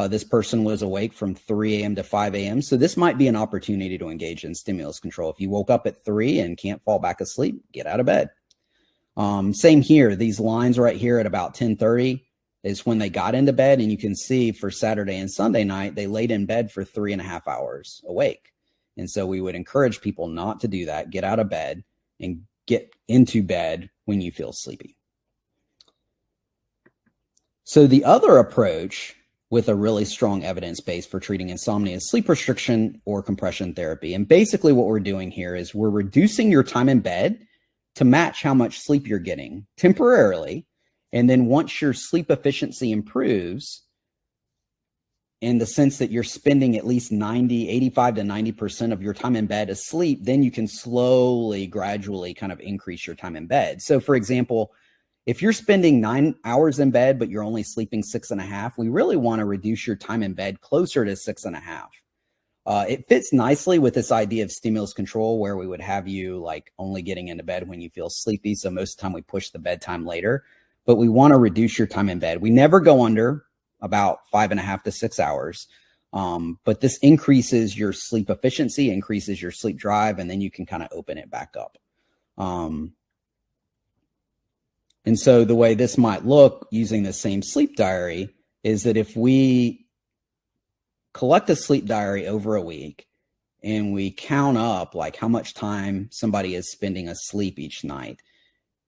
this person was awake from 3 a.m. to 5 a.m. So this might be an opportunity to engage in stimulus control. If you woke up at 3 and can't fall back asleep, get out of bed. Same here. These lines right here at about 10:30 is when they got into bed, and you can see for Saturday and Sunday night, they laid in bed for 3.5 hours awake. And so we would encourage people not to do that. Get out of bed and get into bed when you feel sleepy. So the other approach with a really strong evidence base for treating insomnia is sleep restriction or compression therapy. And basically what we're doing here is we're reducing your time in bed to match how much sleep you're getting temporarily. And then once your sleep efficiency improves, in the sense that you're spending at least 85 to 90% of your time in bed asleep, then you can slowly, gradually kind of increase your time in bed. So for example, if you're spending 9 hours in bed, but you're only sleeping 6.5, we really want to reduce your time in bed closer to 6.5. It fits nicely with this idea of stimulus control, where we would have you like only getting into bed when you feel sleepy. So most of the time we push the bedtime later, but we want to reduce your time in bed. We never go under about 5.5 to 6 hours. But this increases your sleep efficiency, increases your sleep drive, and then you can kind of open it back up. And so the way this might look using the same sleep diary is that if we collect a sleep diary over a week and we count up like how much time somebody is spending asleep each night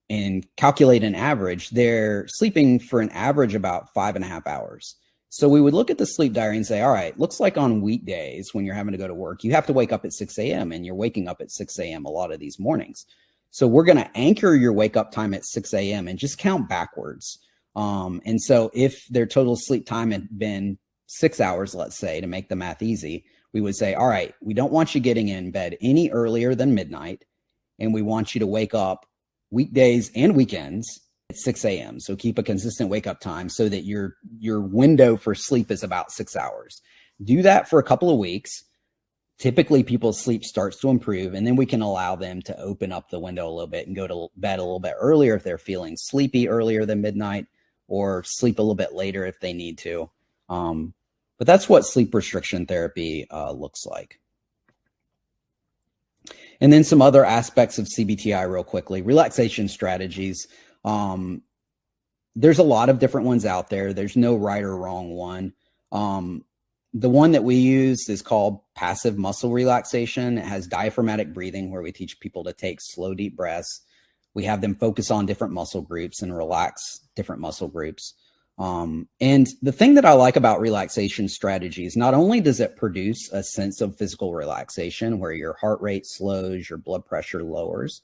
and calculate an average, they're sleeping for an average about 5.5 hours. So we would look at the sleep diary and say, all right, looks like on weekdays when you're having to go to work, you have to wake up at 6 a.m. and you're waking up at 6 a.m. a lot of these mornings. So we're going to anchor your wake up time at 6 a.m. and just count backwards. And so if their total sleep time had been 6 hours, let's say, to make the math easy, we would say, all right, we don't want you getting in bed any earlier than midnight. And we want you to wake up weekdays and weekends at 6 a.m. So keep a consistent wake up time so that your window for sleep is about 6 hours. Do that for a couple of weeks. Typically people's sleep starts to improve, and then we can allow them to open up the window a little bit and go to bed a little bit earlier if they're feeling sleepy earlier than midnight, or sleep a little bit later if they need to. But that's what sleep restriction therapy looks like. And then some other aspects of CBTI real quickly. Relaxation strategies. There's a lot of different ones out there. There's no right or wrong one. The one that we use is called passive muscle relaxation. It has diaphragmatic breathing, where we teach people to take slow, deep breaths. We have them focus on different muscle groups and relax different muscle groups. And the thing that I like about relaxation strategies, not only does it produce a sense of physical relaxation where your heart rate slows, your blood pressure lowers,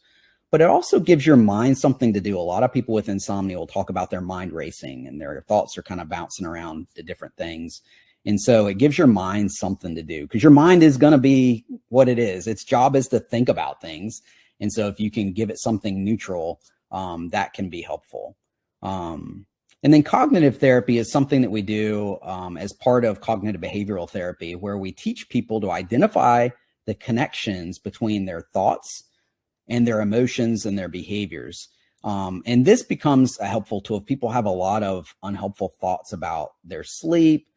but it also gives your mind something to do. A lot of people with insomnia will talk about their mind racing and their thoughts are kind of bouncing around to different things. And so it gives your mind something to do, because your mind is going to be what it is. Its job is to think about things. And so if you can give it something neutral, that can be helpful. And then cognitive therapy is something that we do as part of cognitive behavioral therapy, where we teach people to identify the connections between their thoughts and their emotions and their behaviors. And this becomes a helpful tool if people have a lot of unhelpful thoughts about their sleep.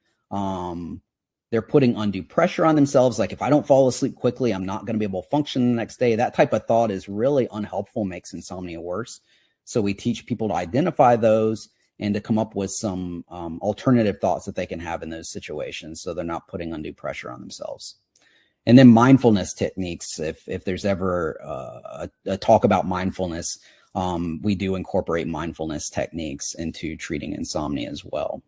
They're putting undue pressure on themselves. Like, if I don't fall asleep quickly, I'm not going to be able to function the next day. That type of thought is really unhelpful, makes insomnia worse. So we teach people to identify those and to come up with some alternative thoughts that they can have in those situations, so they're not putting undue pressure on themselves. And then mindfulness techniques. If there's ever a talk about mindfulness, we do incorporate mindfulness techniques into treating insomnia as well.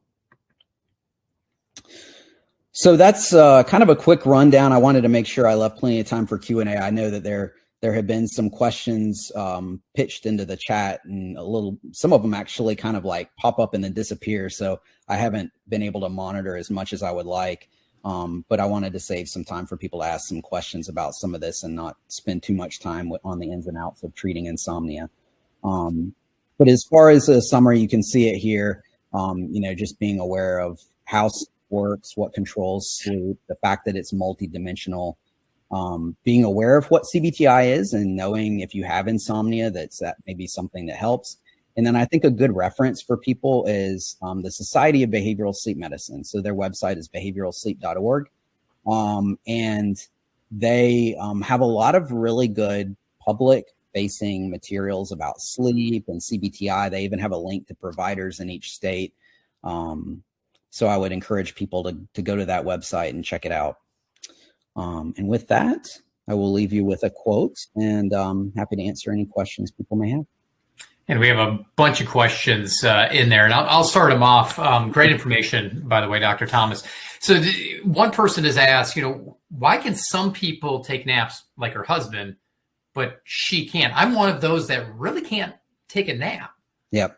So that's kind of a quick rundown. I wanted to make sure I left plenty of time for Q&A. I know that there have been some questions pitched into the chat, and some of them actually kind of like pop up and then disappear. So I haven't been able to monitor as much as I would like. But I wanted to save some time for people to ask some questions about some of this and not spend too much time on the ins and outs of treating insomnia. But as far as a summary, you can see it here, just being aware of how sleep works, what controls sleep, the fact that it's multidimensional, being aware of what CBTI is and knowing if you have insomnia, that may be something that helps. And then I think a good reference for people is the Society of Behavioral Sleep Medicine. So their website is behavioralsleep.org. And they have a lot of really good public-facing materials about sleep and CBTI. They even have a link to providers in each state. So I would encourage people to go to that website and check it out. And with that, I will leave you with a quote, and happy to answer any questions people may have. And we have a bunch of questions in there, and I'll start them off. Great information, by the way, Dr. Thomas. So one person has asked, why can some people take naps like her husband, but she can't? I'm one of those that really can't take a nap. Yep.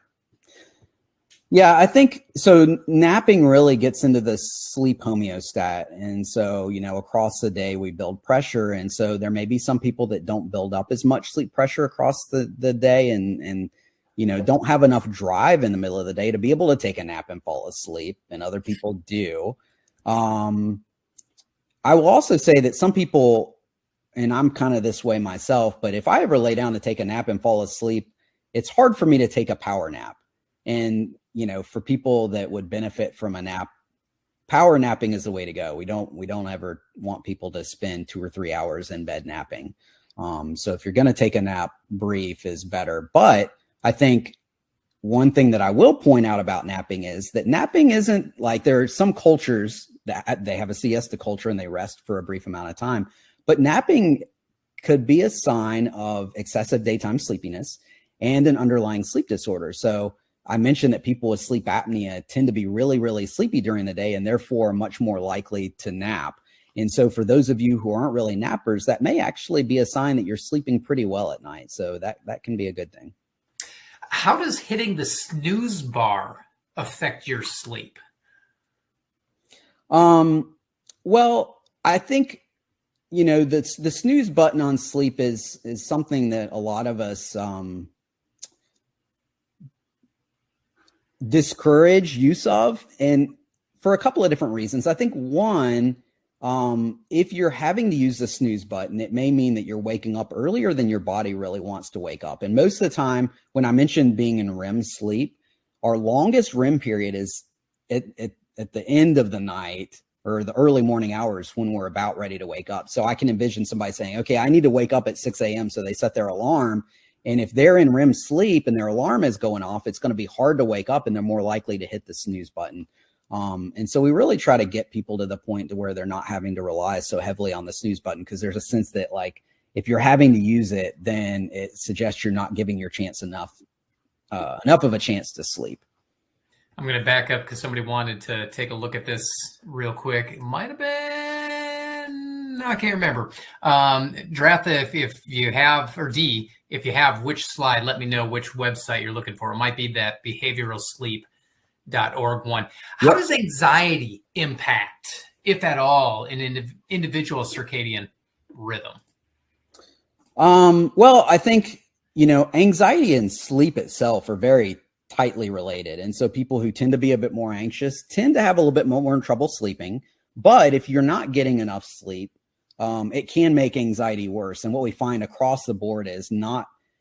Yeah, I think so. Napping really gets into the sleep homeostat. And so, across the day we build pressure. And so there may be some people that don't build up as much sleep pressure across the day and don't have enough drive in the middle of the day to be able to take a nap and fall asleep. And other people do. I will also say that some people, and I'm kind of this way myself, but if I ever lay down to take a nap and fall asleep, it's hard for me to take a power nap. And for people that would benefit from a nap, power napping is the way to go. We don't ever want people to spend 2 or 3 hours in bed napping. So if you're going to take a nap, brief is better. But I think one thing that I will point out about napping is that napping isn't like, there are some cultures that they have a siesta culture and they rest for a brief amount of time, but napping could be a sign of excessive daytime sleepiness and an underlying sleep disorder. So I mentioned that people with sleep apnea tend to be really, really sleepy during the day and therefore much more likely to nap. And so for those of you who aren't really nappers, that may actually be a sign that you're sleeping pretty well at night. So that can be a good thing. How does hitting the snooze bar affect your sleep? Well, I think, the snooze button on sleep is something that a lot of us discourage use of, and for a couple of different reasons. I think one, if you're having to use the snooze button, it may mean that you're waking up earlier than your body really wants to wake up. And most of the time, when I mentioned being in REM sleep, our longest REM period is at the end of the night or the early morning hours when we're about ready to wake up. So I can envision somebody saying, okay, I need to wake up at 6 a.m. So they set their alarm. And if they're in REM sleep and their alarm is going off, it's going to be hard to wake up and they're more likely to hit the snooze button. And so we really try to get people to the point to where they're not having to rely so heavily on the snooze button, because there's a sense that, like, if you're having to use it, then it suggests you're not giving your chance enough of a chance to sleep. I'm going to back up because somebody wanted to take a look at this real quick. It might have been, I can't remember. Dratha, if you have, or D, if you have which slide, let me know which website you're looking for. It might be that behavioralsleep.org one. How does anxiety impact, if at all, an individual circadian rhythm? Well, I think, anxiety and sleep itself are very tightly related. And so people who tend to be a bit more anxious tend to have a little bit more trouble sleeping. But if you're not getting enough sleep, it can make anxiety worse. And what we find across the board is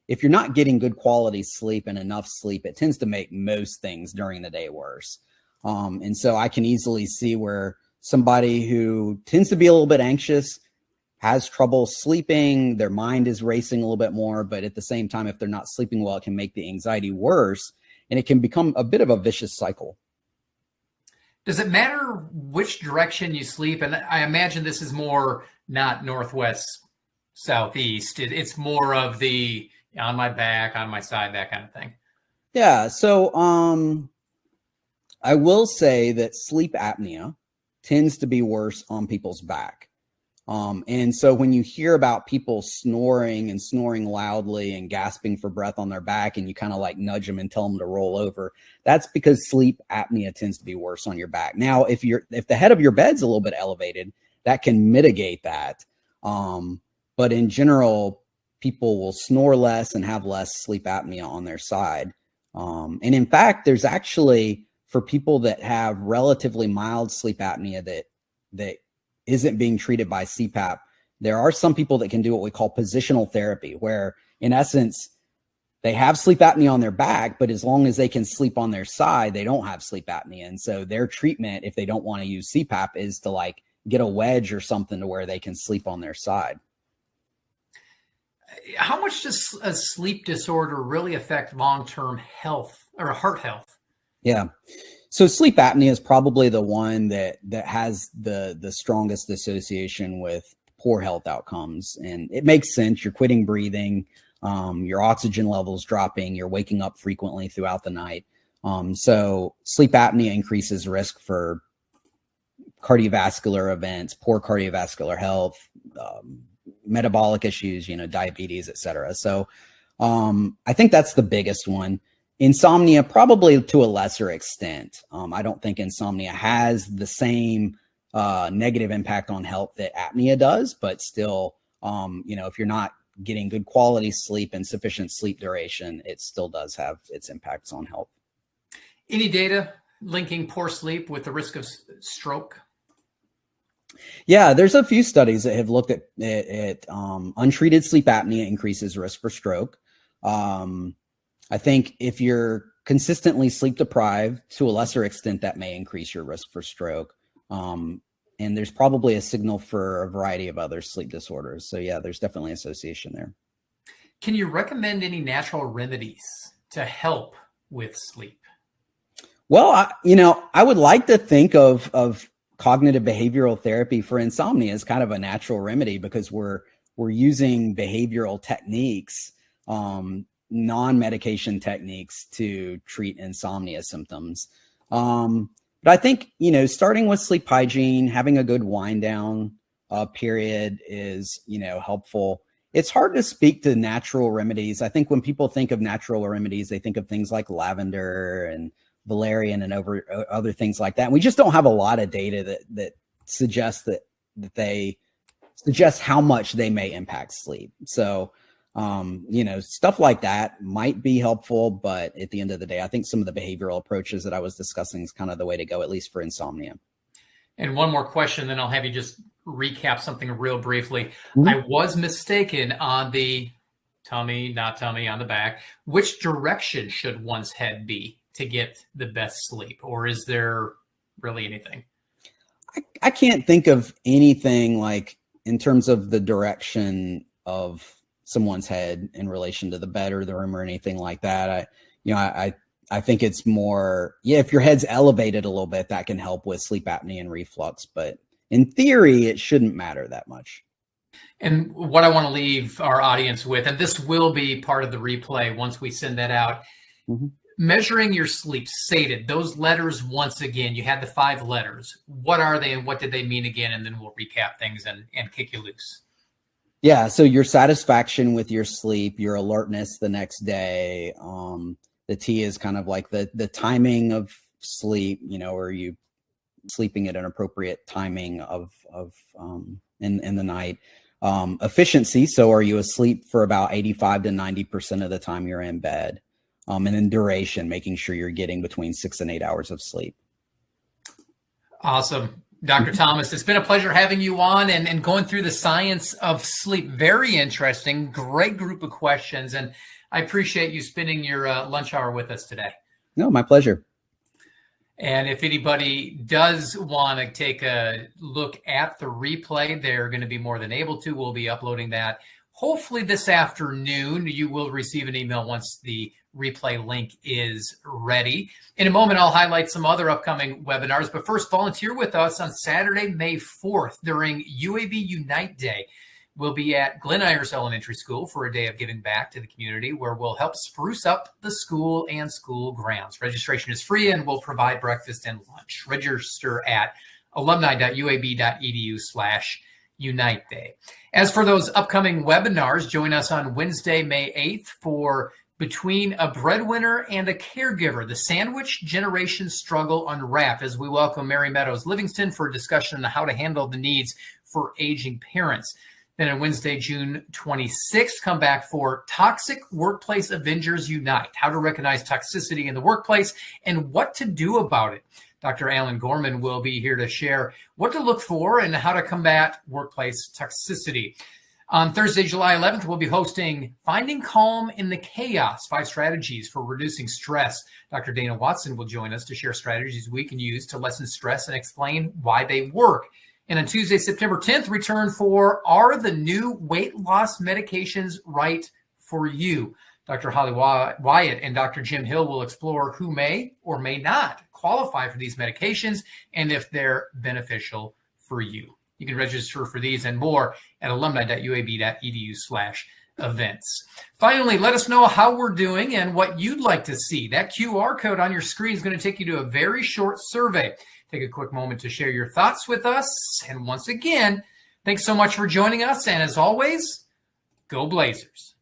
if you're not getting good quality sleep and enough sleep, it tends to make most things during the day worse. And so I can easily see where somebody who tends to be a little bit anxious has trouble sleeping, their mind is racing a little bit more, but at the same time, if they're not sleeping well, it can make the anxiety worse, and it can become a bit of a vicious cycle. Does it matter which direction you sleep? And I imagine this is more not northwest, southeast. It's more of the on my back, on my side, that kind of thing. Yeah. So I will say that sleep apnea tends to be worse on people's back. And so when you hear about people snoring loudly and gasping for breath on their back, and you kind of like nudge them and tell them to roll over, that's because sleep apnea tends to be worse on your back. Now, if the head of your bed's a little bit elevated, that can mitigate that. But in general, people will snore less and have less sleep apnea on their side. And in fact, there's actually, for people that have relatively mild sleep apnea that isn't being treated by CPAP, there are some people that can do what we call positional therapy, where in essence, they have sleep apnea on their back, but as long as they can sleep on their side, they don't have sleep apnea. And so their treatment, if they don't want to use CPAP, is to like get a wedge or something to where they can sleep on their side. How much does a sleep disorder really affect long-term health or heart health? Yeah. So sleep apnea is probably the one that has the strongest association with poor health outcomes. And it makes sense. You're quitting breathing, your oxygen levels dropping, you're waking up frequently throughout the night. So sleep apnea increases risk for cardiovascular events, poor cardiovascular health, metabolic issues, diabetes, et cetera. So I think that's the biggest one. Insomnia, probably to a lesser extent. I don't think insomnia has the same negative impact on health that apnea does, but still, if you're not getting good quality sleep and sufficient sleep duration, it still does have its impacts on health. Any data linking poor sleep with the risk of stroke? Yeah, there's a few studies that have looked at untreated sleep apnea increases risk for stroke. I think if you're consistently sleep deprived, to a lesser extent, that may increase your risk for stroke. And there's probably a signal for a variety of other sleep disorders. So yeah, there's definitely association there. Can you recommend any natural remedies to help with sleep? Well, I would like to think of cognitive behavioral therapy for insomnia as kind of a natural remedy, because we're using behavioral techniques, non-medication techniques to treat insomnia symptoms. But I think, starting with sleep hygiene, having a good wind down period is, helpful. It's hard to speak to natural remedies. I think when people think of natural remedies, they think of things like lavender and valerian and other things like that. And we just don't have a lot of data that suggests that they suggest how much they may impact sleep. So, stuff like that might be helpful, but at the end of the day, I think some of the behavioral approaches that I was discussing is kind of the way to go, at least for insomnia. And one more question, then I'll have you just recap something real briefly. Mm-hmm. I was mistaken on the tummy, not tummy, on the back. Which direction should one's head be to get the best sleep? Or is there really anything? I can't think of anything like in terms of the direction of someone's head in relation to the bed or the room or anything like that. I think it's more, if your head's elevated a little bit, that can help with sleep apnea and reflux, but in theory, it shouldn't matter that much. And what I want to leave our audience with, and this will be part of the replay once we send that out, measuring your sleep, SATED, those letters once again, you had the 5 letters. What are they and what did they mean again? And then we'll recap things and kick you loose. Yeah, so your satisfaction with your sleep, your alertness the next day. The T is kind of like the timing of sleep, are you sleeping at an appropriate timing of in the night. Efficiency, so are you asleep for about 85 to 90% of the time you're in bed? And then duration, making sure you're getting between 6 and 8 hours of sleep. Awesome. Dr. Thomas, it's been a pleasure having you on and going through the science of sleep. Very interesting. Great group of questions. And I appreciate you spending your lunch hour with us today. No, my pleasure. And if anybody does want to take a look at the replay, they're going to be more than able to. We'll be uploading that hopefully this afternoon. You will receive an email once the replay link is ready. In a moment, I'll highlight some other upcoming webinars, but first, volunteer with us on Saturday, May 4th during UAB Unite Day. We'll be at Glen Ayers Elementary School for a day of giving back to the community, where we'll help spruce up the school and school grounds. Registration is free, and we'll provide breakfast and lunch. Register at alumni.uab.edu/Unite Day. As for those upcoming webinars, join us on Wednesday, May 8th for Between a Breadwinner and a Caregiver, the Sandwich Generation Struggle Unwrapped, as we welcome Mary Meadows Livingston for a discussion on how to handle the needs for aging parents. Then on Wednesday, June 26th, come back for Toxic Workplace Avengers Unite, how to recognize toxicity in the workplace and what to do about it. Dr. Alan Gorman will be here to share what to look for and how to combat workplace toxicity. On Thursday, July 11th, we'll be hosting Finding Calm in the Chaos, 5 strategies for reducing stress. Dr. Dana Watson will join us to share strategies we can use to lessen stress and explain why they work. And on Tuesday, September 10th, return for Are the New Weight Loss Medications Right for You? Dr. Holly Wyatt and Dr. Jim Hill will explore who may or may not qualify for these medications and if they're beneficial for you. You can register for these and more at alumni.uab.edu/events. Finally, let us know how we're doing and what you'd like to see. That QR code on your screen is going to take you to a very short survey. Take a quick moment to share your thoughts with us. And once again, thanks so much for joining us. And as always, go Blazers.